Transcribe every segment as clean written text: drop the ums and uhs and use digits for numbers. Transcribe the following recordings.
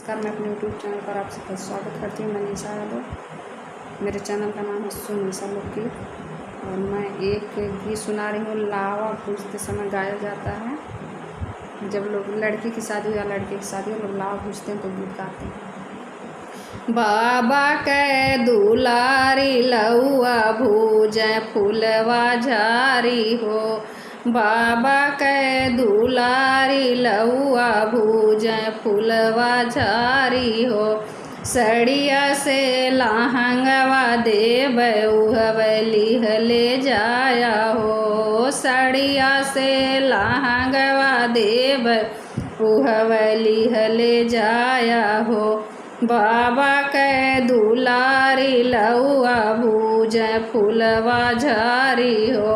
नमस्कार, मैं अपने यूट्यूब चैनल पर आप सबका स्वागत करती हूँ। मनीषा यादव, मेरे चैनल का नाम है सुनीशा लोकगीत और मैं एक गीत सुना रही हूँ। लावा पूजते समय गाया जाता है। जब लोग लड़की की शादी या लड़के की शादी हो, लोग लावा पूजते हैं तो गीत गाते हैं। बाबा के दुलारी लौआ भूजै फूलवा झारी हो, बाबा के दुलारी लौआ भूजै फूलवा झारी हो। सड़िया से लहंगवा देव उहवली ले जाया हो, सड़िया से लहंगवा देव उहवली ले जाया हो। बाबा के दुलारी लौआ भूजै फूलवा झारी हो,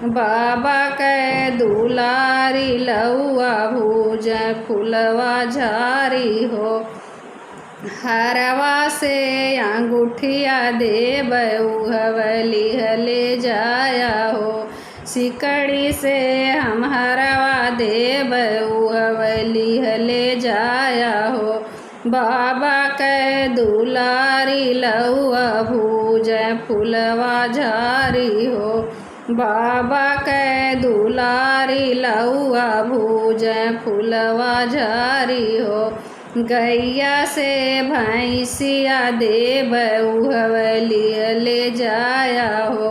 बाबा के दुलारी लौआ भूजै फूलवा झारी हो। हरवा से अंगूठिया देव उहवली ले जाया हो, सिकड़ी से हम हरवा देव उहवली ले जाया हो। बाबा के दुलारी लौआ भूजै फूलवा झारी हो, बाबा के दुलारी लौआ भूजै फूलवा झारी हो। गैया से भैंसिया देव उहवली ले जाया हो,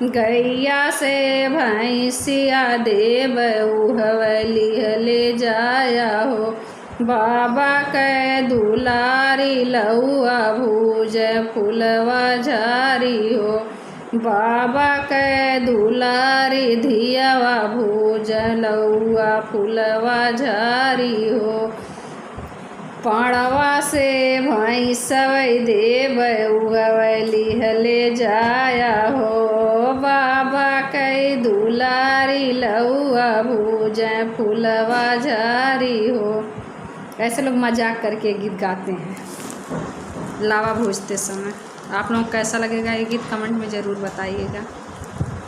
गैया से भैंसिया देव उहवली ले जाया हो। बाबा के दुलारी लौआ भूजै फूलवा झारी हो, बाबा के दुलारी धियावा भूजै लौआ फूलवा झारी हो। पड़वा से भैंसवै देव उहवली ले जाया हो, बाबा के दुलारी लौआ भूजै फूलवा झारी हो। ऐसे लोग मजाक करके गीत गाते हैं लावा भूजते समय। आप लोगों को कैसा लगेगा ये गीत कमेंट में ज़रूर बताइएगा।